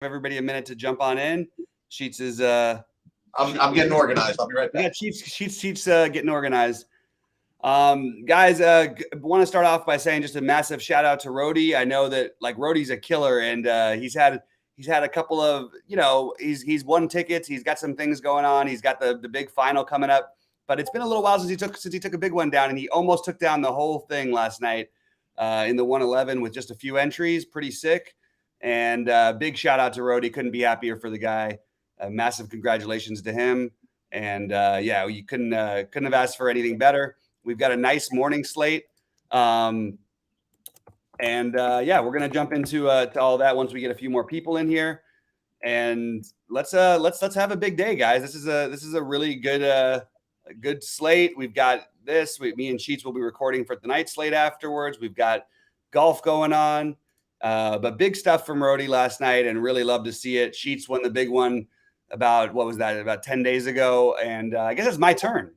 everybody a minute to jump on in. Sheets is I'm getting organized. I'll be right back. yeah, Sheets getting organized. Guys, want to start off by saying just a massive shout out to Rody. I know that like Rody's a killer, and he's had a couple of, he's won tickets. He's got some things going on. He's got the big final coming up, but it's been a little while since he took a big one down, and he almost took down the whole thing last night in the 111 with just a few entries. Pretty sick. And big shout out to Rody. Couldn't be happier for the guy. Massive congratulations to him. And you couldn't have asked for anything better. We've got a nice morning slate. We're going to jump into to all that once we get a few more people in here. And let's have a big day, guys. This is a really good slate. We've got this. Me and Sheets will be recording for the night slate afterwards. We've got golf going on. But big stuff from Rody last night, and really love to see it. Sheets won the big one about 10 days ago, and I guess it's my turn.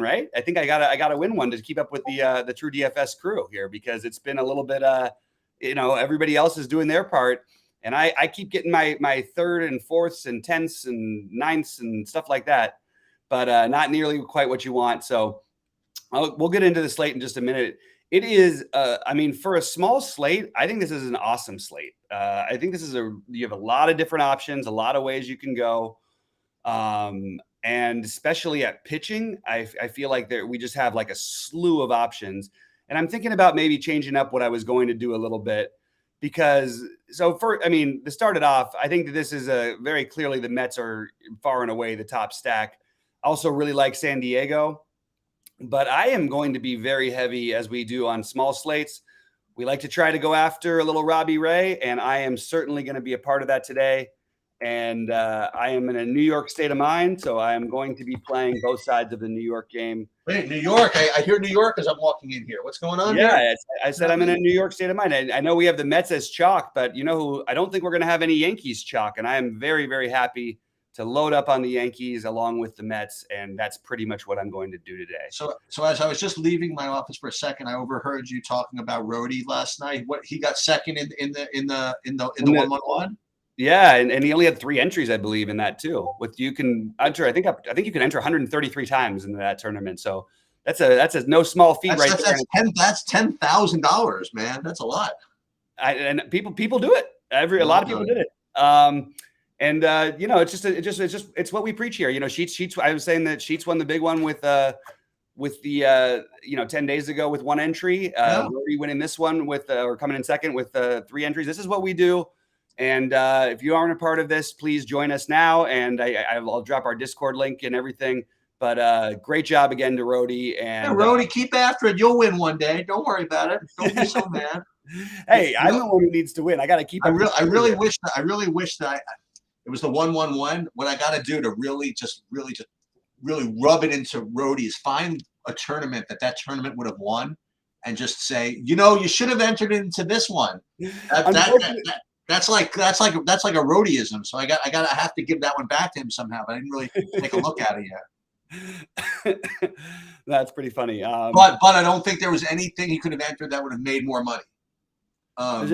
Right? I think I gotta win one to keep up with the True DFS crew here, because it's been a little bit everybody else is doing their part, and I keep getting my third and fourths and tenths and ninths and stuff like that, but not nearly quite what you want. So we'll get into the slate in just a minute. It is, for a small slate, I think this is an awesome slate. I think you have a lot of different options, a lot of ways you can go. And especially at pitching, I feel like we just have like a slew of options. And I'm thinking about maybe changing up what I was going to do a little bit, because to start it off, I think that this is very clearly the Mets are far and away the top stack. I also really like San Diego. But I am going to be very heavy, as we do on small slates. We like to try to go after a little Robbie Ray, and I am certainly going to be a part of that today. And I am in a New York state of mind, so I am going to be playing both sides of the New York game. Wait, New York? I hear New York as I'm walking in here. What's going on? Yeah, I said I'm in a New York state of mind. I know we have the Mets as chalk, but you know who? I don't think we're going to have any Yankees chalk, and I am very, very happy to load up on the Yankees along with the Mets, and that's pretty much what I'm going to do today. So as I was just leaving my office for a second, I overheard you talking about Rody last night. What, he got second in the 1-1-1? Yeah, and he only had 3 entries, I believe, in that too. You can enter, I think you can enter 133 times in that tournament. So that's a no small feat, right there. That's $10,000, man. That's a lot. And people do it. A lot of people did it. It's what we preach here. Sheets. I was saying that Sheets won the big one with 10 days ago with 1 entry. Rory winning this one or coming in second with 3 entries. This is what we do. And if you aren't a part of this, please join us now. And I'll drop our Discord link and everything. But great job again to Rody. And Rody, keep after it. You'll win one day. Don't worry about it. Don't be so mad. Hey, I'm the one who needs to win. I got to keep. I really wish that it was the 1-1-1. What I got to do to really rub it into Rody is find a tournament that tournament would have won, and just say, you should have entered into this one. That's like a Rodyism. So I have to give that one back to him somehow. But I didn't really take a look at it yet. That's pretty funny. But I don't think there was anything he could have entered that would have made more money. I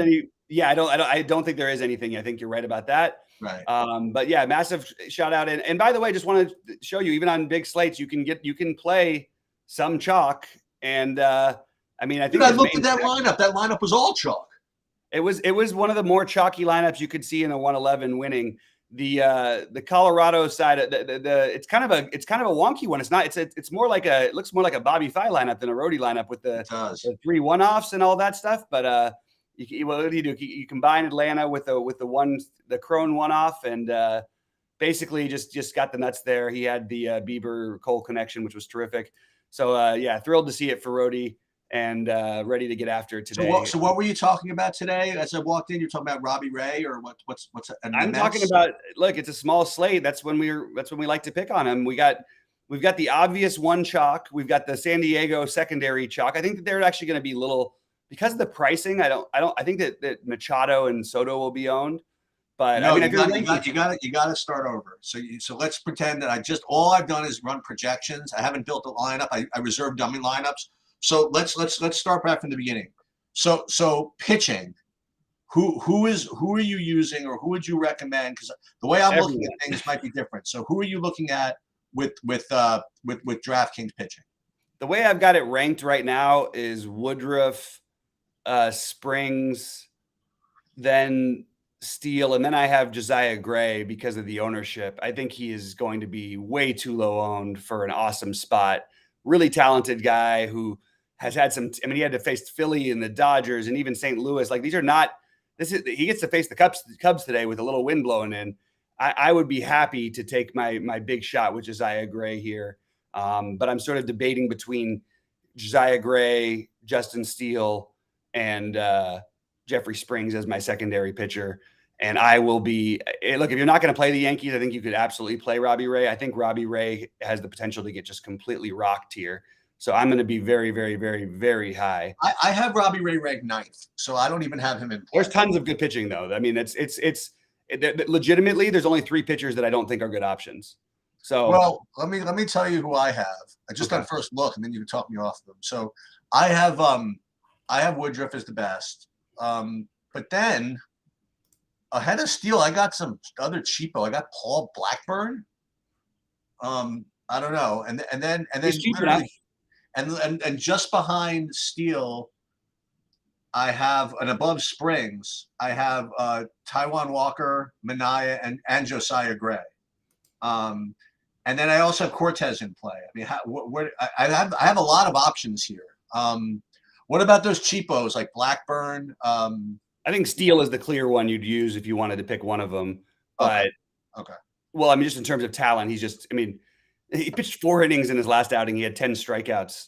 don't think there is anything. I think you're right about that. Right. But yeah, massive shout out. And by the way, just want to show you, even on big slates, you can play some chalk. And I think I looked at that lineup. That lineup was all chalk. It was one of the more chalky lineups you could see in a 111 winning. The Colorado side, it's kind of a wonky one. It's not. It's more like it looks more like a Bobby Fye lineup than a Rody lineup with the 3 1-offs and all that stuff. But what do? You combine Atlanta with the Crone 1-off, and basically just got the nuts there. He had the Bieber Cole connection, which was terrific. So thrilled to see it for Rody, and ready to get after it today. So what were you talking about today? As I walked in, you're talking about Robbie Ray, or what's? I'm talking about. Look, it's a small slate. That's when we like to pick on him. We've got the obvious one chalk. We've got the San Diego secondary chalk. I think that they're actually going to be little. Because of the pricing, I think that Machado and Soto will be owned. But no, you got to start over. So let's pretend that all I've done is run projections. I haven't built a lineup. I reserved dummy lineups. So let's start back from the beginning. So pitching, who are you using, or who would you recommend? Because the way I'm looking Everyone. at things might be different. So who are you looking at with DraftKings pitching? The way I've got it ranked right now is Woodruff, Springs, then Steele, and then I have Josiah Gray because of the ownership. I think he is going to be way too low owned for an awesome spot. Really talented guy who has had some. I mean, he had to face Philly and the Dodgers and even St. Louis. Like these are not. He gets to face the Cubs today with a little wind blowing in. I would be happy to take my big shot with Josiah Gray here, but I'm sort of debating between Josiah Gray, Justin Steele, and Jeffrey Springs as my secondary pitcher. And I will be look, if you're not going to play the Yankees, I think you could absolutely play Robbie Ray. I think Robbie Ray has the potential to get just completely rocked here. So I'm going to be very, very, very, very high. I have Robbie Ray ranked 9th, so I don't even have him in play. There's tons of good pitching though. I mean, it's legitimately there's only 3 pitchers that I don't think are good options. So well, let me tell you who I have. Just on first look, and then you can talk me off them. So I have Woodruff as the best. But then ahead of Steele, I got some other cheapo. I got Paul Blackburn. I don't know. And then and just behind Steele, I have an above Springs. I have Taijuan Walker, Minaya, and Josiah Gray. And then I also have Cortez in play. I mean, I have a lot of options here. What about those cheapos like Blackburn? I think Steele is the clear one you'd use if you wanted to pick one of them. But okay. Well, I mean, just in terms of talent, he's just. I mean, he pitched 4 innings in his last outing. He had 10 strikeouts.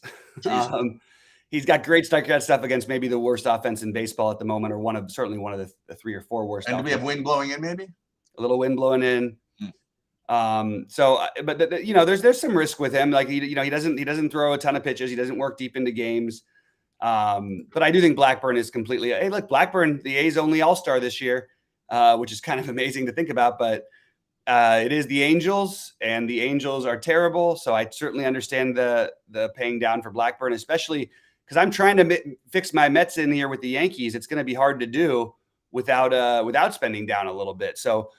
He's got great strikeout stuff against maybe the worst offense in baseball at the moment, or certainly one of the 3 or 4 worst. And do we have wind blowing in? Maybe a little wind blowing in. But there's some risk with him. Like he doesn't throw a ton of pitches. He doesn't work deep into games. But I do think Blackburn is completely. Hey, look, Blackburn, the A's only All-Star this year, which is kind of amazing to think about. But it is the Angels, and the Angels are terrible. So I certainly understand the paying down for Blackburn, especially because I'm trying to fix my Mets in here with the Yankees. It's going to be hard to do without spending down a little bit. So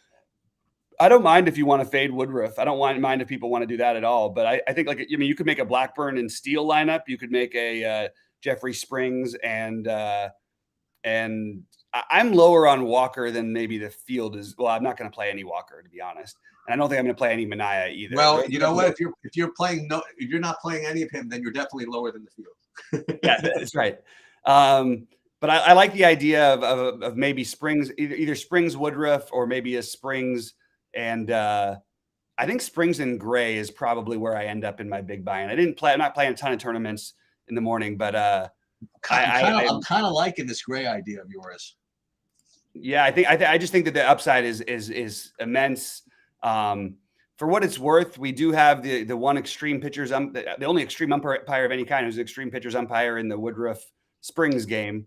I don't mind if you want to fade Woodruff. I don't mind if people want to do that at all. But I think you could make a Blackburn and Steele lineup. You could make a Jeffrey Springs and I'm lower on Walker than maybe the field is. Well, I'm not going to play any Walker, to be honest, and I don't think I'm going to play any Minaya either. Well, you know what? If you're not playing any of him, then you're definitely lower than the field. Yeah, that's right. But I like the idea of maybe Springs, either Springs Woodruff or maybe a Springs and I think Springs and Gray is probably where I end up in my big buy-in. I'm not playing a ton of tournaments in the morning, but I'm kind of liking this Gray idea of yours. Yeah, I just think that the upside is immense. For what it's worth, we do have the one extreme pitchers, the only extreme umpire of any kind who's an extreme pitchers umpire in the Woodruff Springs game,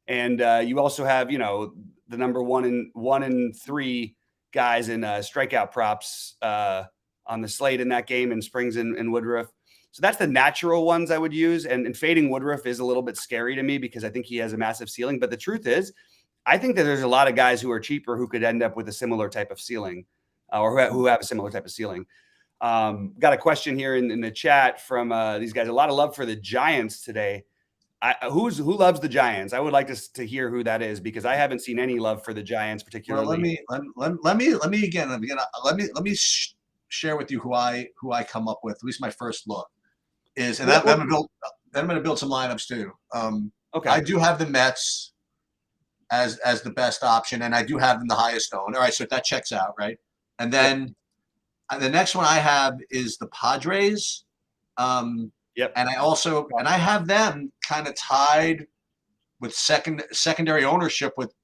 and you also have the number 1 and 3 guys in strikeout props on the slate in that game, and Springs and Woodruff. So that's the natural ones I would use. And fading Woodruff is a little bit scary to me because I think he has a massive ceiling. But the truth is, I think that there's a lot of guys who are cheaper who could end up with a similar type of ceiling or who have a similar type of ceiling. Got a question here in the chat from these guys. A lot of love for the Giants today. Who loves the Giants? I would like to hear who that is because I haven't seen any love for the Giants particularly. Well, let me share with you who I come up with. At least my first look is, and I'm going to build some lineups too. Okay, I do have the Mets as the best option, and I do have them the highest owned. All right, so that checks out, right? And then the next one I have is the Padres. Yep. And I have them kind of tied with secondary ownership with,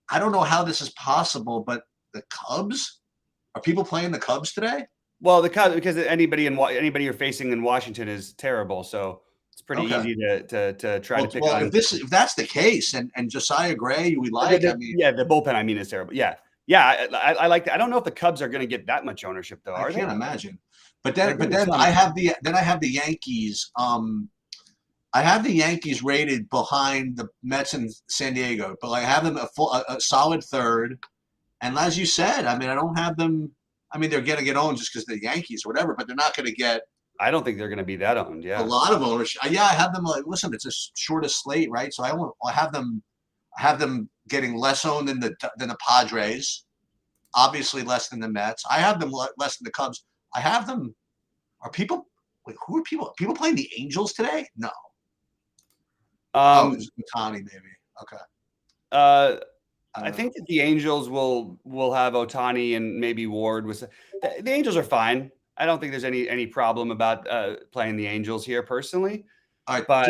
I don't know how this is possible, but the Cubs. Are people playing the Cubs today? Well, the Cubs, because anybody you're facing in Washington is terrible, so it's pretty easy to try to pick on. If that's the case, and Josiah Gray we like, the bullpen is terrible. Yeah, I like that. I don't know if the Cubs are going to get that much ownership though. I can't imagine. But then I have the Yankees. I have the Yankees rated behind the Mets and San Diego, but I have them a solid third. And as you said, I mean, I don't have them. I mean, they're going to get owned just because they're Yankees or whatever, but they're not going to get I don't think they're going to be that owned. a Yeah. lot of ownership. Yeah, I have them like, listen, it's a shortest slate, right? So I have them getting less owned than the Padres, obviously less than the Mets. I have them less than the Cubs. I have them. Are people? Wait, who are people? People playing the Angels today? No. It's Ohtani maybe. Okay. I think that the Angels will have Ohtani and maybe Ward. The Angels are fine. I don't think there's any problem about playing the Angels here personally. All right, but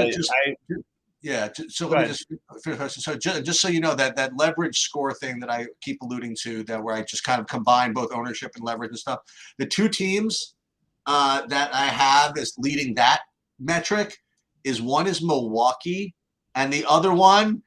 so let me just finish. So just so you know that leverage score thing that I keep alluding to, that where I just kind of combine both ownership and leverage and stuff. The two teams that I have as leading that metric is one is Milwaukee, and the other one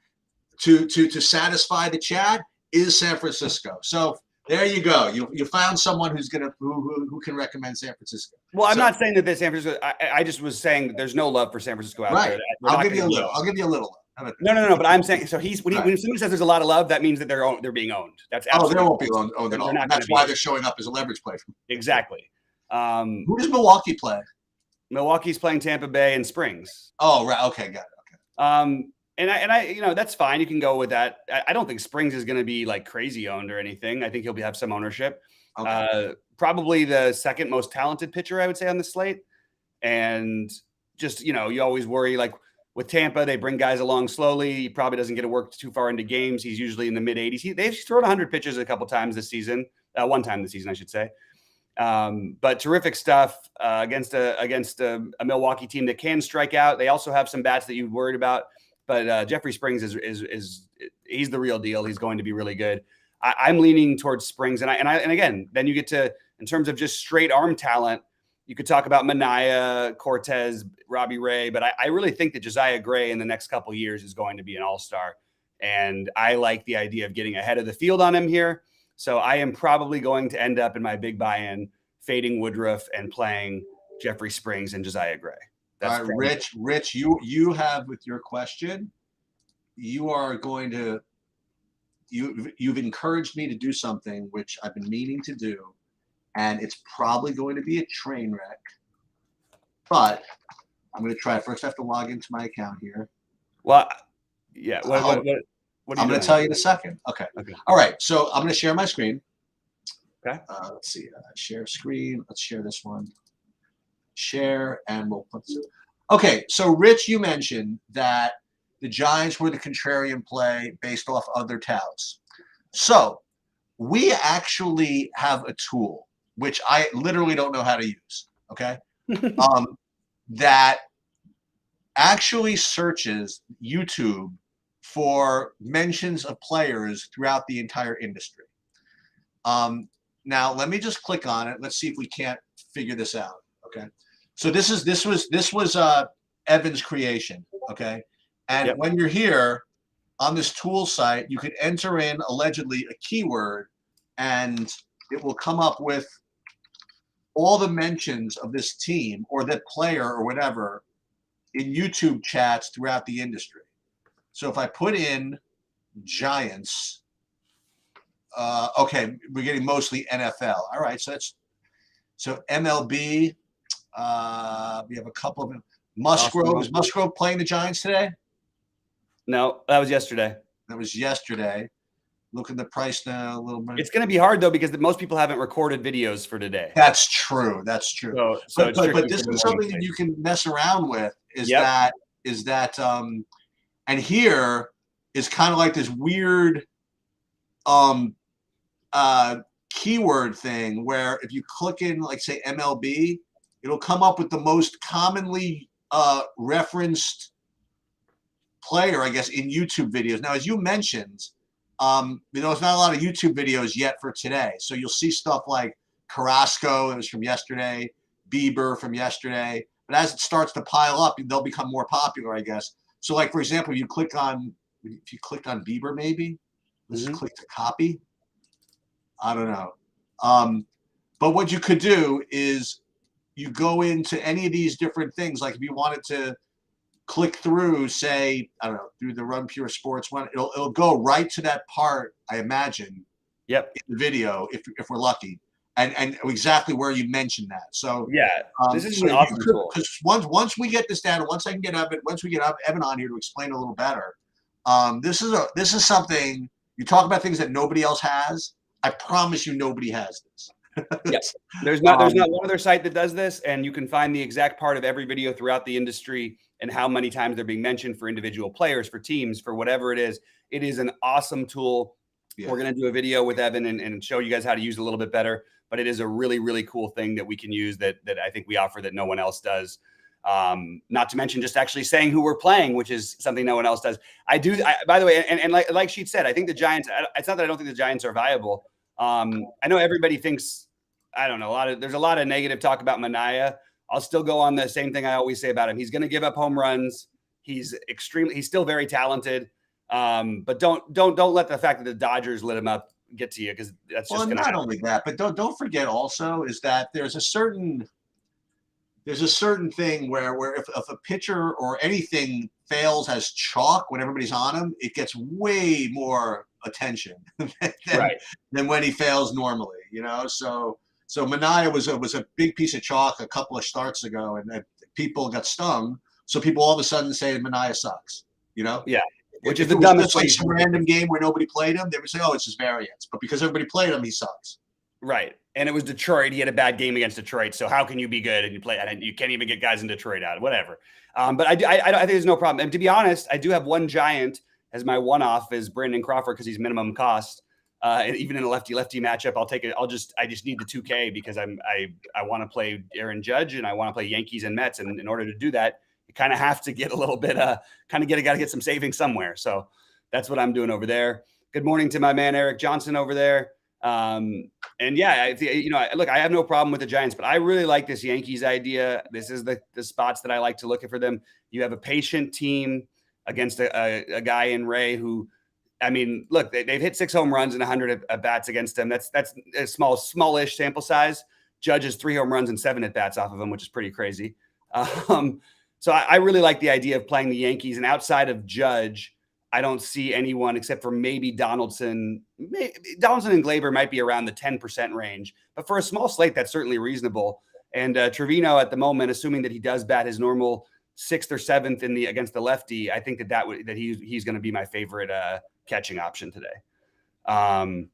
to satisfy the chat is San Francisco. So there you go. You found someone who can recommend San Francisco. Well, I'm not saying that San Francisco. I just was saying that there's no love for San Francisco out there. I'll give you a little. No. But I'm saying so. When somebody says there's a lot of love, that means that they're being owned. That's absolutely they won't be owned at all. That's why they're showing up as a leverage play. Exactly. Who does Milwaukee play? Milwaukee's playing Tampa Bay and Springs. Oh, right. Okay, got it. Okay. And I, that's fine. You can go with that. I don't think Springs is going to be like crazy owned or anything. I think he'll have some ownership. Okay. Probably the second most talented pitcher, I would say, on the slate. And just, you always worry, like with Tampa, they bring guys along slowly. He probably doesn't get to work too far into games. He's usually in the mid 80s. They've thrown 100 pitches a couple times this season. One time this season, I should say. But terrific stuff against a Milwaukee team that can strike out. They also have some bats that you'd worried about. But Jeffrey Springs is he's the real deal. He's going to be really good. I'm leaning towards Springs, and again, then you get to, in terms of just straight arm talent, you could talk about Manaea, Cortez, Robbie Ray, but I really think that Josiah Gray in the next couple of years is going to be an all-star, and I like the idea of getting ahead of the field on him here. So I am probably going to end up in my big buy-in fading Woodruff and playing Jeffrey Springs and Josiah Gray. All right, Rich, you have with your question, you are going to you've encouraged me to do something which I've been meaning to do, and it's probably going to be a train wreck. But I'm going to try it. First, I have to log into my account here. Well, yeah. What I'm going to tell you in a second. Okay. All right. So I'm going to share my screen. Okay. Let's see. Share screen. Let's share this one. Share, and we'll put this. Okay, so Rich, you mentioned that the Giants were the contrarian play based off other touts. So we actually have a tool, which I literally don't know how to use, okay? That actually searches YouTube for mentions of players throughout the entire industry. Now, let me just click on it. Let's see if we can't figure this out, okay? So this was Evan's creation, okay? And when you're here on this tool site, you can enter in allegedly a keyword, and it will come up with all the mentions of this team or that player or whatever in YouTube chats throughout the industry. So if I put in Giants, okay, we're getting mostly NFL. All right, so MLB. We have a couple of them. Musgrove. Is Musgrove playing the Giants today? No, that was yesterday. Look at the price now a little bit. It's going to be hard though because most people haven't recorded videos for today. That's true. So but this is something that you can mess around with. Is that and here is kind of like this weird keyword thing where if you click in, like say MLB, it'll come up with the most commonly referenced player, I guess, in YouTube videos. Now, as you mentioned, there's not a lot of YouTube videos yet for today. So you'll see stuff like Carrasco, that was from yesterday, Bieber from yesterday. But as it starts to pile up, they'll become more popular, I guess. So, like, for example, if you clicked on Bieber, maybe, let's click to copy. I don't know. But what you could do is you go into any of these different things. Like if you wanted to click through, say, I don't know, through the Run Pure Sports one, it'll go right to that part, I imagine, Yep. in the video, if we're lucky, and exactly where you mentioned that. So yeah, this is an awesome tool. Because once we get this down, once I can get Evan, once we get Evan on here to explain a little better, this is something. You talk about things that nobody else has. I promise you, nobody has this. Yes, there's not one other site that does this, and you can find the exact part of every video throughout the industry and how many times they're being mentioned for individual players, for teams, for whatever it is. It is an awesome tool. Yeah. We're going to do a video with Evan and show you guys how to use it a little bit better, but it is a really, really cool thing that we can use that I think we offer that no one else does. Not to mention just actually saying who we're playing, which is something no one else does. By the way, and like she said, I think the Giants, it's not that I don't think the Giants are viable. I know everybody thinks, I don't know, there's a lot of negative talk about Manaea. I'll still go on the same thing I always say about him. He's going to give up home runs. He's still very talented. But don't let the fact that the Dodgers lit him up get to you, because that's just not only that, but don't forget also is that there's a certain thing where if a pitcher or anything fails as chalk when everybody's on him, it gets way more attention than when he fails normally, you know. So Manaea was a big piece of chalk a couple of starts ago, and people got stung. So people all of a sudden say Manaea sucks, you know. Yeah. Which is the dumbest like some random game where nobody played him, they would say, "Oh, it's his variance," but because everybody played him, he sucks. Right, and it was Detroit. He had a bad game against Detroit, so how can you be good and you play? And you can't even get guys in Detroit out. Whatever. But I think there's no problem. And to be honest, I do have one Giant as my one-off is Brandon Crawford because he's minimum cost. And even in a lefty-lefty matchup, I'll take it. I just need the 2K because I want to play Aaron Judge and I want to play Yankees and Mets, and in order to do that, you kind of have to get a little bit, got to get some savings somewhere. So that's what I'm doing over there. Good morning to my man, Eric Johnson over there. And yeah, look, I have no problem with the Giants, but I really like this Yankees idea. This is the spots that I like to look at for them. You have a patient team against a guy in Ray who, I mean, look, they've hit 6 home runs and 100 at bats against him. That's a smallish sample size. Judge has 3 home runs and 7 at bats off of him, which is pretty crazy. So I really like the idea of playing the Yankees. And outside of Judge, I don't see anyone except for maybe Donaldson. Donaldson and Glaber might be around the 10% range. But for a small slate, that's certainly reasonable. And Trevino at the moment, assuming that he does bat his normal 6th or 7th against the lefty, I think that he's going to be my favorite catching option today.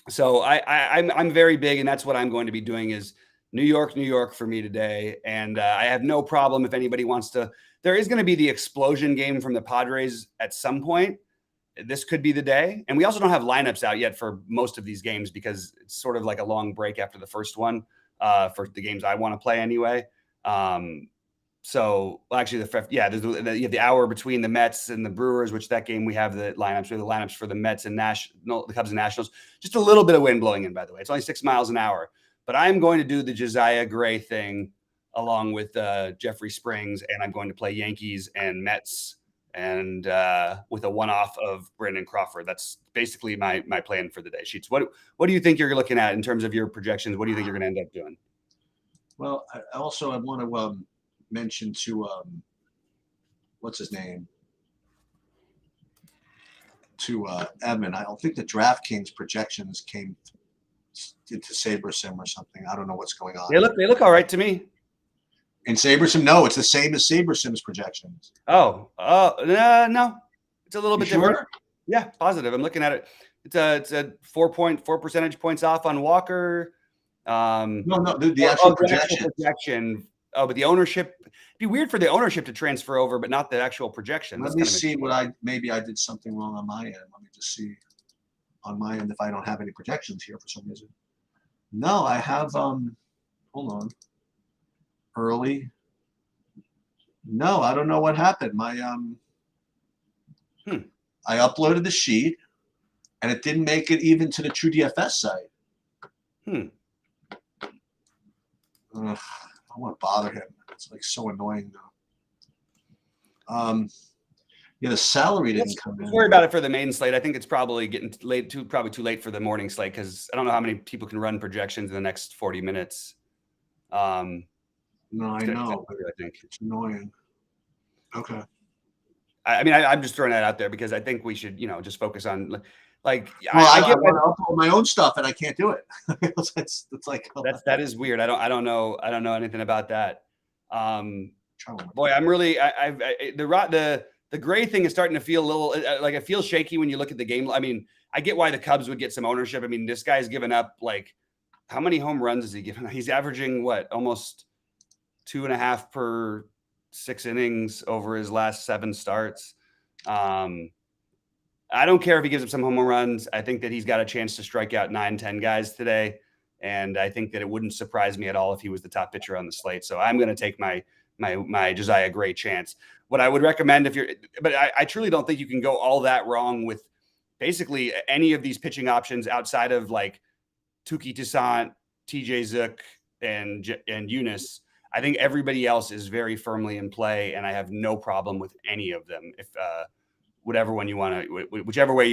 So I'm very big, and that's what I'm going to be doing is New York for me today. And I have no problem if anybody wants to. There is going to be the explosion game from the Padres at some point. This could be the day. And we also don't have lineups out yet for most of these games because it's sort of like a long break after the first one for the games I want to play anyway. So actually, you have the hour between the Mets and the Brewers, which that game we have the lineups. We have the lineups for the Mets and the Cubs and Nationals. Just a little bit of wind blowing in, by the way. It's only 6 miles an hour. But I'm going to do the Josiah Gray thing along with Jeffrey Springs, and I'm going to play Yankees and Mets and with a one-off of Brandon Crawford. That's basically my plan for the day. Sheets. What do you think you're looking at in terms of your projections? What do you think you're going to end up doing? Well, I want to mention to what's his name? To Evan. I don't think the DraftKings projections came into SaberSim or something. I don't know what's going on. They look all right to me. In SaberSim, no, it's the same as SaberSim's projections. No, it's a little bit different. Sure? Yeah, positive. I'm looking at it. It's a 4.4 percentage points off on Walker. The actual projection. Oh, but the ownership. It'd be weird for the ownership to transfer over, but not the actual projection. Let me see what I did something wrong on my end. Let me just see on my end if I don't have any projections here for some reason. No, I have. Hold on. Early. No, I don't know what happened. My I uploaded the sheet, and it didn't make it even to the True DFS site. I don't want to bother him. It's like so annoying though. The salary didn't come in. Don't worry about it for the main slate. I think it's probably getting probably too late for the morning slate because I don't know how many people can run projections in the next 40 minutes. No, I know, but I think it's annoying. Okay. I mean, I'm just throwing that out there because I think we should, just focus on like. Well, I get want to upload my own stuff and I can't do it. it's like that is weird. I don't know anything about that. Boy, I'm to- really the gray thing is starting to feel a little like it feels shaky when you look at the game. I mean, I get why the Cubs would get some ownership. I mean, this guy's given up like how many home runs is he given? He's averaging what, almost 2.5 per 6 innings over his last 7 starts. I don't care if he gives up some home runs. I think that he's got a chance to strike out 9-10 guys today. And I think that it wouldn't surprise me at all if he was the top pitcher on the slate. So I'm going to take my Josiah Gray chance. What I would recommend but I truly don't think you can go all that wrong with basically any of these pitching options outside of like Tuki Toussaint, TJ Zook, and Eunice. I think everybody else is very firmly in play, and I have no problem with any of them. If whichever way you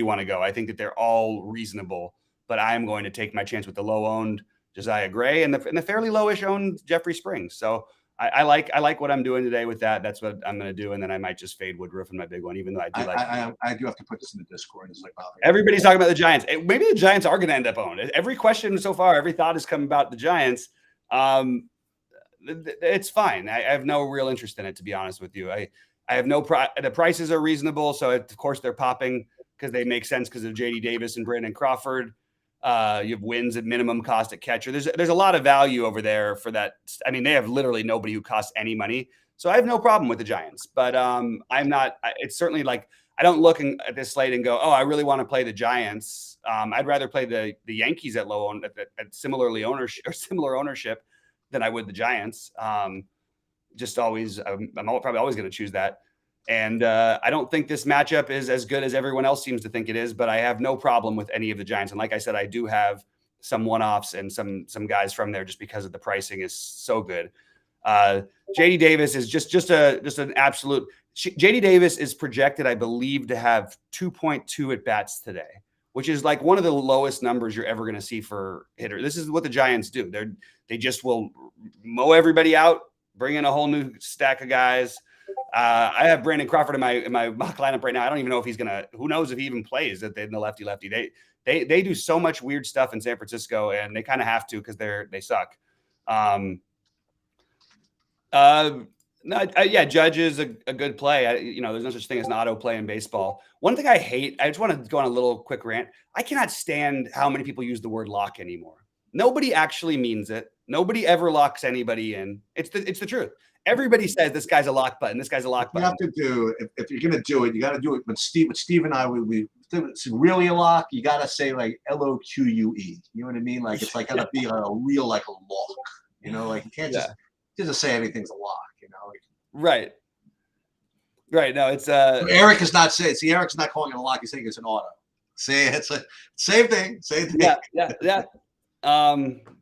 want to go, I think that they're all reasonable. But I am going to take my chance with the low-owned Josiah Gray and the fairly lowish owned Jeffrey Springs. So I like what I'm doing today with that. That's what I'm going to do, and then I might just fade Woodruff in my big one, even though I do have to put this in the Discord. It's like everybody's talking about the Giants. Maybe the Giants are going to end up owned. Every question so far, every thought has come about the Giants. It's fine. I have no real interest in it, to be honest with you. I have the prices are reasonable. So of course they're popping because they make sense because of JD Davis and Brandon Crawford. You have wins at minimum cost at catcher. There's a lot of value over there for that. I mean, they have literally nobody who costs any money. So I have no problem with the Giants, but I'm not, it's certainly like, I don't look at this slate and go, oh, I really want to play the Giants. I'd rather play the Yankees at similar ownership than I would the Giants. Just always, I'm probably always going to choose that. And I don't think this matchup is as good as everyone else seems to think it is, but I have no problem with any of the Giants. And like I said, I do have some one-offs and some guys from there just because of the pricing is so good. JD Davis is just an absolute. JD Davis is projected, I believe, to have 2.2 at bats today, which is like one of the lowest numbers you're ever going to see for hitter. This is what the Giants do. They just will mow everybody out, bring in a whole new stack of guys. I have Brandon Crawford in my mock lineup right now. I don't even know if he's who knows if he even plays in the lefty. They do so much weird stuff in San Francisco, and they kind of have to because they suck. Judge is a good play. There's no such thing as an auto play in baseball. One thing I hate, I just want to go on a little quick rant. I cannot stand how many people use the word lock anymore. Nobody actually means it. Nobody ever locks anybody in. It's the truth. Everybody says this guy's a lock button. This guy's a lock button. You have to do, if you're going to do it, you got to do it. With Steve and I, it's really a lock. You got to say like LOQUE. You know what I mean? Like it's like got to be a real like a lock. Like you can't just say anything's a lock. Right. No, it's Eric is not saying. See, Eric's not calling it a lock. He's saying it's an auto. See, it's a same thing. Same thing. Yeah.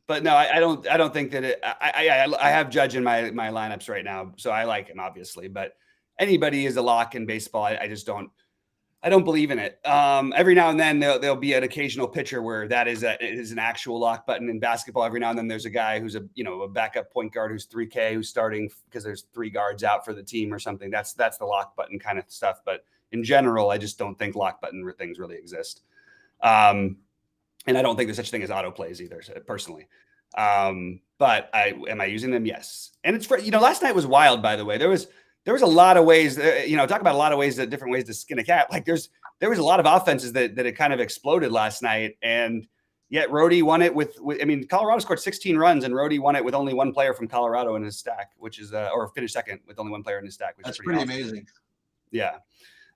But no, I don't think that I have Judge in my lineups right now, so I like him obviously. But anybody is a lock in baseball. I don't believe in it. Every now and then there'll be an occasional pitcher where that is an actual lock button. In basketball, every now and then there's a guy who's a backup point guard who's 3K who's starting because there's 3 guards out for the team or something. That's the lock button kind of stuff. But in general, I just don't think lock button things really exist. And I don't think there's such thing as auto plays either, personally. But am I using them? Yes. And it's for last night was wild, by the way. There was a lot of ways, talk about a lot of ways, different ways to skin a cat. Like there was a lot of offenses that it kind of exploded last night. And yet Rhodey won it with Colorado scored 16 runs and Rhodey won it with only one player from Colorado in his stack, which is, or finished second with only one player in his stack, which That's is pretty awesome. Amazing. Yeah.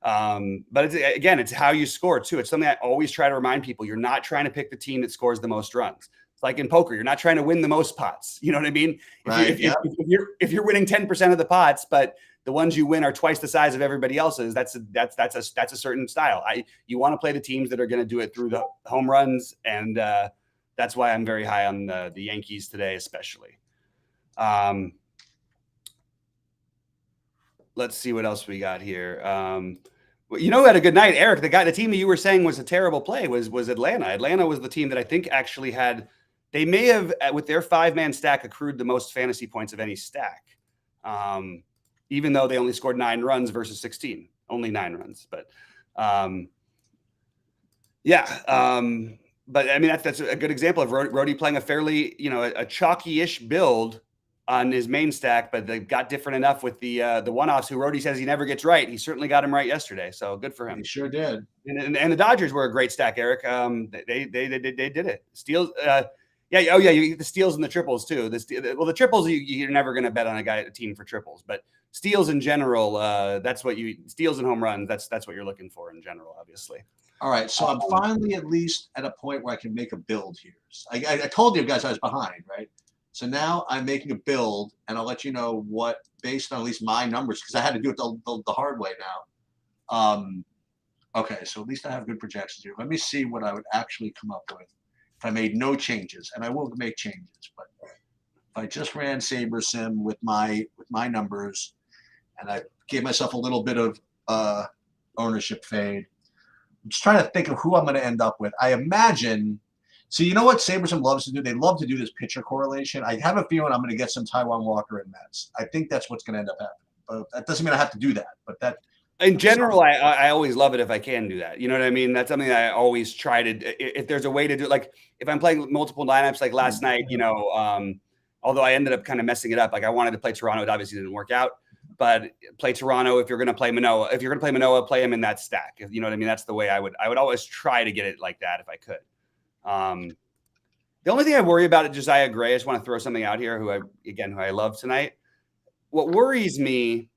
But it's how you score too. It's something I always try to remind people. You're not trying to pick the team that scores the most runs. It's like in poker, you're not trying to win the most pots. You know what I mean? Right, if you're winning 10% of the pots, but the ones you win are twice the size of everybody else's, that's a certain style. You want to play the teams that are going to do it through the home runs. And, that's why I'm very high on the Yankees today, especially. Let's see what else we got here. Who had a good night, Eric. The team that you were saying was a terrible play was Atlanta. Atlanta was the team that I think actually they may have, with their 5-man stack, accrued the most fantasy points of any stack. even though they only scored 9 runs versus 16, only 9 runs. But but I mean, that's a good example of Rhodey playing a fairly, a chalky-ish build on his main stack, but they got different enough with the one-offs who Rhodey says he never gets right. He certainly got him right yesterday. So good for him. He sure did. And the Dodgers were a great stack, Eric. They did it. Steals. You get the steals and the triples too. The triples you're never going to bet on a team for triples, but steals in general, that's what steals and home runs. That's what you're looking for in general, obviously. All right, so I'm finally at least at a point where I can make a build here. I told you guys I was behind, right? So now I'm making a build, and I'll let you know what, based on at least my numbers, because I had to do it the hard way now. Okay, so at least I have good projections here. Let me see what I would actually come up with if I made no changes, and I will make changes. But if I just ran SaberSim with my numbers, and I gave myself a little bit of ownership fade. I'm just trying to think of who I'm going to end up with. I imagine. So you know what SaberSim loves to do? They love to do this pitcher correlation. I have a feeling I'm going to get some Taijuan Walker and Mets. I think that's what's going to end up happening. But that doesn't mean I have to do that. But that. In general, I always love it if I can do that. You know what I mean? That's something I always try to. If there's a way to do it, like if I'm playing multiple lineups, like last night, although I ended up kind of messing it up. Like I wanted to play Toronto, it obviously didn't work out. But play Toronto if you're going to play Manoah. If you're going to play Manoah, play him in that stack. You know what I mean? That's the way I would always try to get it like that if I could. The only thing I worry about is Josiah Gray. I just want to throw something out here who I love tonight. What worries me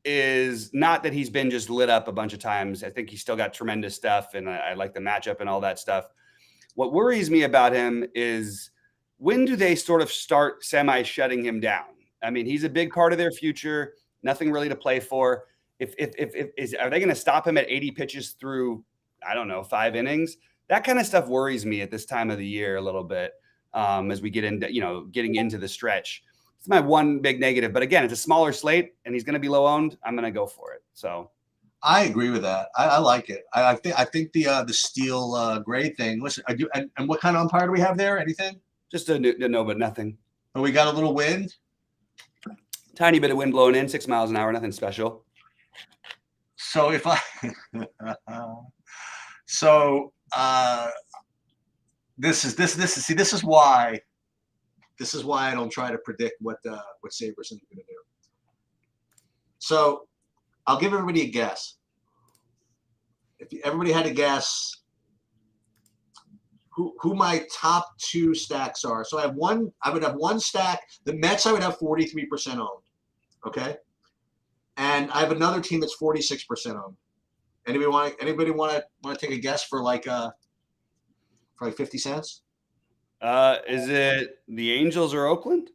is not that he's been just lit up a bunch of times. I think he's still got tremendous stuff, and I like the matchup and all that stuff. What worries me about him is when do they sort of start semi-shutting him down? I mean, he's a big part of their future. Nothing really to play for. Are they going to stop him at 80 pitches through, I don't know, 5 innings? That kind of stuff worries me at this time of the year a little bit as we get into, getting into the stretch. It's my one big negative. But again, it's a smaller slate, and he's going to be low owned. I'm going to go for it. So I agree with that. I like it. I think the Steel Gray thing. Listen, I do. And what kind of umpire do we have there? Anything? Just a no, but nothing. But we got a little wind. Tiny bit of wind blowing in, 6 miles an hour, nothing special. So if I, this is why I don't try to predict what SaberSim is going to do. So I'll give everybody a guess. If everybody had to guess who my top 2 stacks are. So I would have one stack. The Mets I would have 43% owned. Okay. And I have another team that's 46% owned. Anybody want to take a guess for like 50 cents? Is it the Angels or Oakland?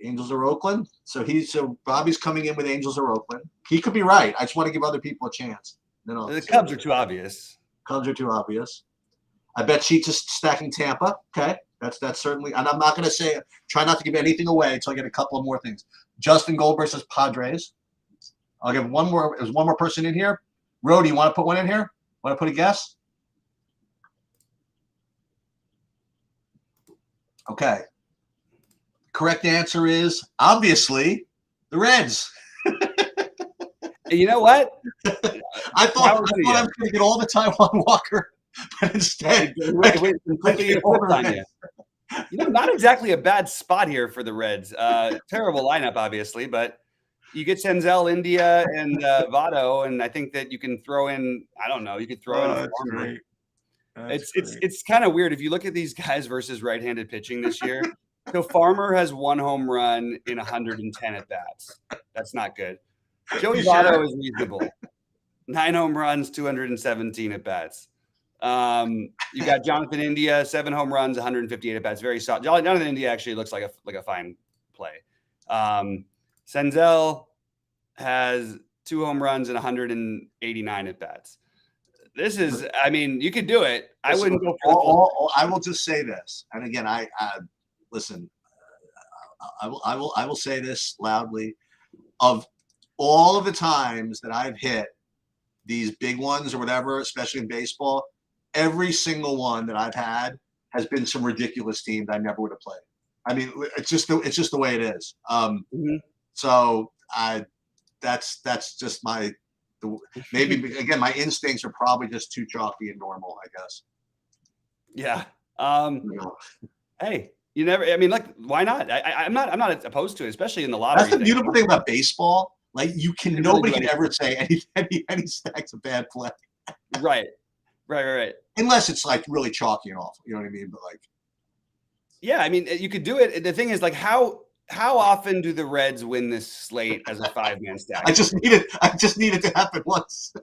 Angels or Oakland. So Bobby's coming in with Angels or Oakland. He could be right. I just want to give other people a chance. The Cubs are too obvious. Cubs are too obvious. I bet Sheets is stacking Tampa. Okay. That's certainly, and I'm not going to try not to give anything away until I get a couple of more things. Justin Goldberg says Padres. I'll give one more. There's one more person in here. Rhodey, you want to put one in here? Want to put a guess? Okay. Correct answer is obviously the Reds. You know what? I thought I was going to get all the Taijuan Walker, but instead, not exactly a bad spot here for the Reds. Terrible lineup, obviously, but you get Senzel, India, and Votto, and I think that you can throw in. I don't know. You could throw in a Farmer. It's kind of weird if you look at these guys versus right-handed pitching this year. So Farmer has 1 home run in 110 at bats. That's not good. Joey Votto is reasonable. 9 home runs, 217 at bats. You got Jonathan India, 7 home runs, 158 at bats. Very solid. Jonathan India actually looks like a fine play. Senzel has 2 home runs and 189 at bats. This is, I mean, you could do it. I wouldn't go for I will just say this, and again, I listen. I will say this loudly. Of all of the times that I've hit these big ones or whatever, especially in baseball, every single one that I've had has been some ridiculous team that I never would have played. I mean, it's just the way it is. So that's just maybe again my instincts are probably just too chalky and normal, I guess. Yeah. You know? Hey, you never. I mean, like, why not? I'm not opposed to it, especially in the lottery. That's the beautiful thing about baseball. Like nobody can ever say any stack's a bad play. Right. Unless it's like really chalky and awful. You know what I mean? But like, yeah, I mean, you could do it. The thing is, like, how often do the Reds win this slate as a 5-man stack? I just need it to happen once.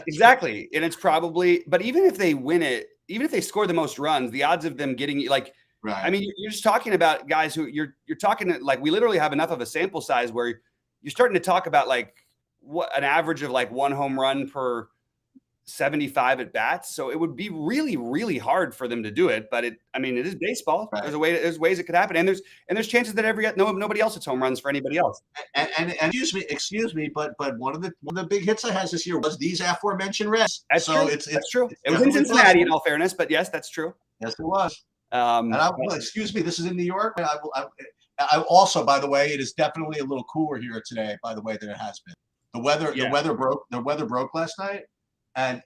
Exactly, and it's probably. But even if they win it, even if they score the most runs, the odds of them getting like. Right. I mean, you're just talking about guys who you're talking to, like, we literally have enough of a sample size where you're starting to talk about like what an average of like 1 home run per 75 at bats. So it would be really, really hard for them to do it. But it is baseball. Right. There's ways it could happen, and there's chances that nobody else hits home runs for anybody else. And excuse me, but one of the big hits I had this year was these aforementioned Reds. That's true. That's true. It was in Cincinnati, in all fairness, but yes, that's true. Yes, it was. Excuse me, this is in New York. I also, by the way, it is definitely a little cooler here today, by the way, than it has been. The weather broke last night, and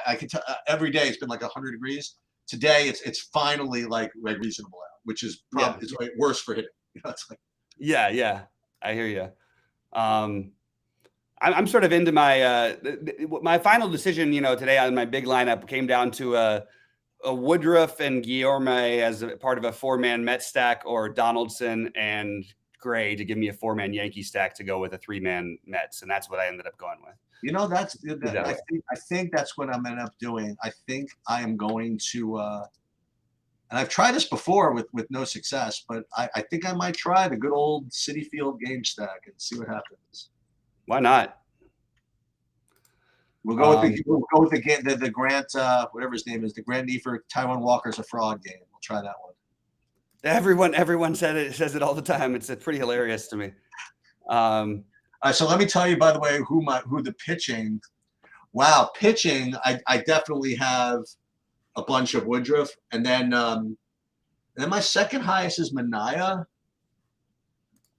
I can tell every day it's been like 100 degrees. Today it's finally like reasonable out, which is probably it's like worse for hitting. You know, it's like, yeah, I hear you. I'm sort of into my final decision. You know, today on my big lineup came down to a Woodruff and Guillorme as a part of a 4-man Met stack, or Donaldson and Gray to give me a 4-man Yankee stack to go with a 3-man Mets, and that's what I ended up going with. You know, I think that's what I'm ended up doing. I think I am going to, and I've tried this before with no success, but I think I might try the good old Citi Field game stack and see what happens. Why not? We'll go with the Grant, whatever his name is, the Grant Nefer Taiwan Walker's a fraud game. We'll try that one. Everyone says it all the time. It's pretty hilarious to me. So let me tell you, by the way, who the pitching. Wow, pitching. I definitely have a bunch of Woodruff, and then my second highest is Manaea,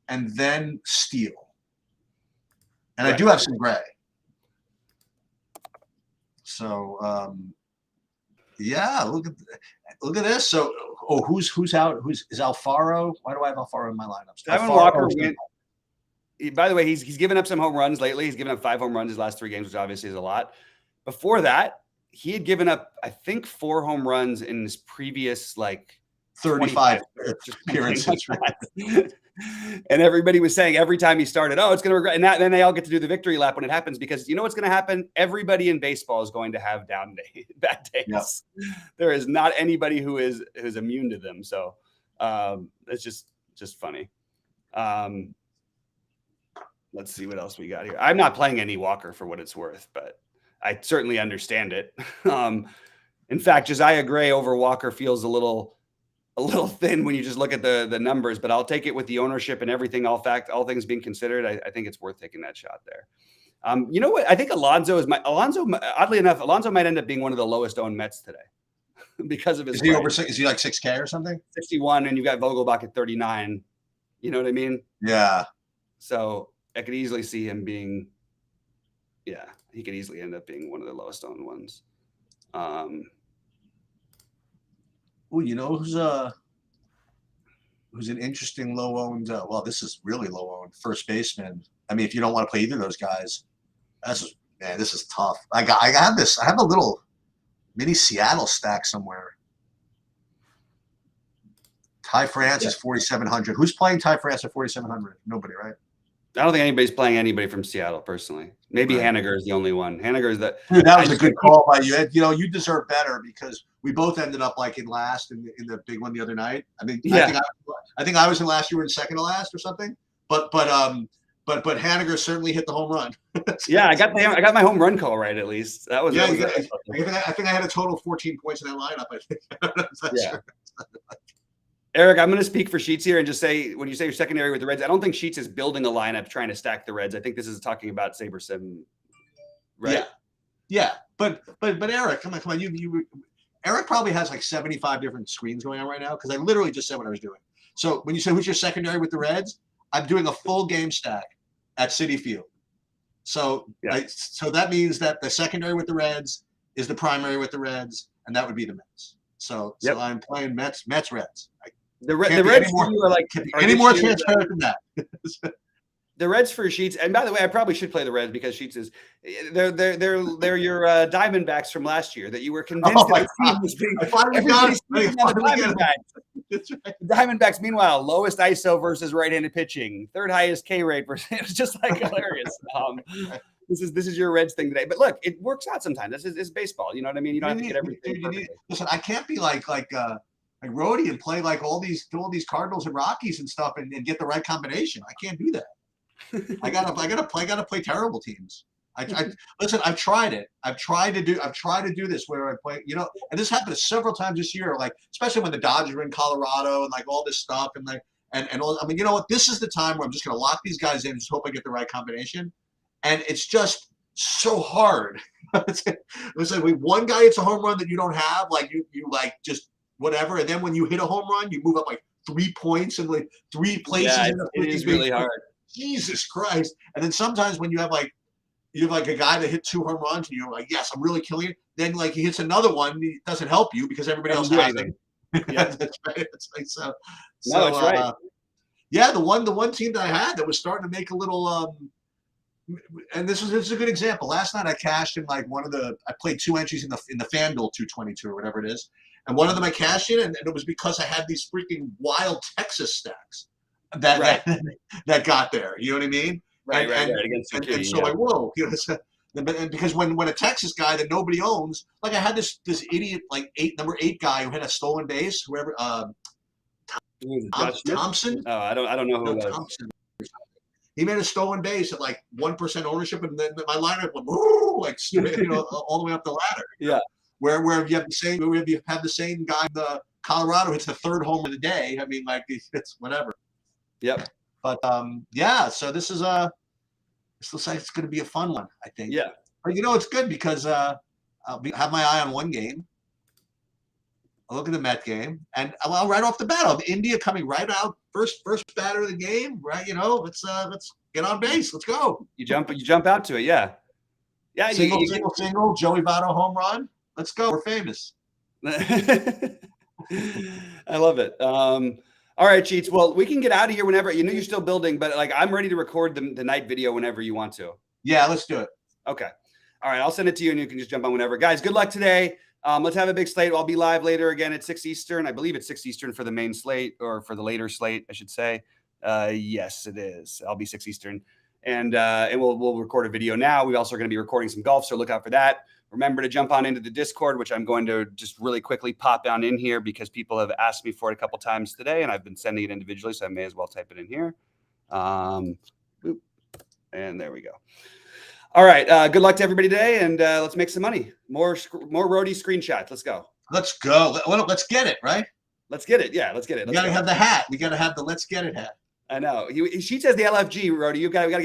and then Steele, and right. I do have some Gray. So yeah, look at this. So who's out? Is Alfaro? Why do I have Alfaro in my lineups? Taiwan Walker went. By the way, he's given up some home runs lately. He's given up 5 home runs his last 3 games, which obviously is a lot. Before that, he had given up, I think, 4 home runs in his previous 35 appearances. And everybody was saying every time he started, it's going to regret. And then they all get to do the victory lap when it happens, because you know what's going to happen? Everybody in baseball is going to have bad days. Yep. There is not anybody who is immune to them. So it's just funny. Let's see what else we got here. I'm not playing any Walker for what it's worth, but I certainly understand it. In fact, Josiah Gray over Walker feels a little thin when you just look at the numbers, but I'll take it with the ownership and everything. All things being considered, I think it's worth taking that shot there. You know what? I think Alonso oddly enough, Alonso might end up being one of the lowest owned Mets today because of his. Is he over 6? Is he like 6K or something? 61, and you've got Vogelbach at 39. You know what I mean? Yeah. So I could easily see him being, he could easily end up being one of the lowest owned ones. You know who's an interesting low owned? This is really low owned first baseman. I mean, if you don't want to play either of those guys, this is tough. I have a little mini Seattle stack somewhere. Ty France is 4,700. Who's playing Ty France at 4,700? Nobody, right? I don't think anybody's playing anybody from Seattle personally. Maybe right. Haniger is the only one. Haniger is that. Dude, that was a good call by you. You know, you deserve better because we both ended up in last in the big one the other night. I mean, yeah. I think I was in last. You were in second to last or something. But Haniger certainly hit the home run. Yeah, I got my home run call right at least. That was. Yeah, I think I had a total of 14 points in that lineup. I think. Yeah. Sure. Eric, I'm going to speak for Sheets here and just say, when you say you're secondary with the Reds, I don't think Sheets is building a lineup trying to stack the Reds. I think this is talking about Saber Sim, right? Yeah. But Eric, come on, you. Eric probably has like 75 different screens going on right now because I literally just said what I was doing. So when you say who's your secondary with the Reds, I'm doing a full game stack at Citi Field. So, Yeah. so that means that the secondary with the Reds is the primary with the Reds, and that would be the Mets. So, Yep. so I'm playing Mets, Reds. The Reds more, for you are like any more transparent than that. The Reds for Sheets, and by the way, I probably should play the Reds because Sheets is they're your Diamondbacks from last year that you were convinced that the team was being everybody's on the Diamondbacks. That's right. The Diamondbacks, meanwhile, lowest ISO versus right-handed pitching, third highest K rate versus it was just like hilarious. This is your Reds thing today, but look, it works out sometimes. This is baseball. You know what I mean? You don't have to get everything. Listen, I can't be like Rhodey and play like all these Cardinals and Rockies and stuff and get the right combination. I can't do that. I gotta play terrible teams. Listen, I've tried it. I've tried to do this where I play, you know, and this happened several times this year, like especially when the Dodgers were in Colorado and like all this stuff and like and all, I mean, you know what? This is the time where I'm just gonna lock these guys in and just hope I get the right combination. And it's just so hard. It's like one guy hits a home run that you don't have, like you like just whatever, and then when you hit a home run, you move up like 3 points and like 3 places. Yeah, it is really hard. Jesus Christ! And then sometimes when you have like a guy that hit 2 home runs, and you're like, yes, I'm really killing it. Then like he hits another one, it doesn't help you because everybody else has it. Yeah, that's right. It's like so. No, that's right. Yeah, the one team that I had that was starting to make a little. And this is a good example. Last night I cashed in like I played 2 entries in the FanDuel 222 or whatever it is, and one of them I cashed in, and it was because I had these freaking wild Texas stacks that got there. You know what I mean? Right. And so like, whoa, you know, and because when a Texas guy that nobody owns, like I had this idiot like number 8 guy who had a stolen base, whoever Thompson. Oh, I don't know who that Thompson. He made a stolen base at like 1% ownership, and then my lineup went like straight, you know, all the way up the ladder. Yeah. Where you have the same guy in the Colorado hits the 3rd home of the day. I mean, like it's whatever. Yep. But yeah. So this looks like it's going to be a fun one, I think. Yeah. But you know, it's good because I'll have my eye on one game. I'll look at the Met game, and I'll right off the bat, I'll have India coming right out first batter of the game, right? You know, let's get on base. Let's go. You jump out to it, yeah. Yeah. Single. Joey Votto home run. Let's go. We're famous. I love it. All right, Cheats. Well, we can get out of here whenever. You know you're still building, but like I'm ready to record the night video whenever you want to. Yeah, let's do it. Okay. All right, I'll send it to you, and you can just jump on whenever. Guys, good luck today. Let's have a big slate. I'll be live later again at 6 Eastern. I believe it's 6 Eastern for the main slate, or for the later slate, I should say. Yes, it is. I'll be 6 Eastern. And we'll record a video now. We also are going to be recording some golf, so look out for that. Remember to jump on into the Discord, which I'm going to just really quickly pop down in here because people have asked me for it a couple times today, and I've been sending it individually, so I may as well type it in here. And there we go. All right. Good luck to everybody today, and let's make some money. More roadie screenshots. Let's go. Let's go. Well, let's get it, right? Let's get it. Yeah, let's get it. We got to have the hat. We got to have the let's get it hat. I know. She says the LFG, roadie. We got to get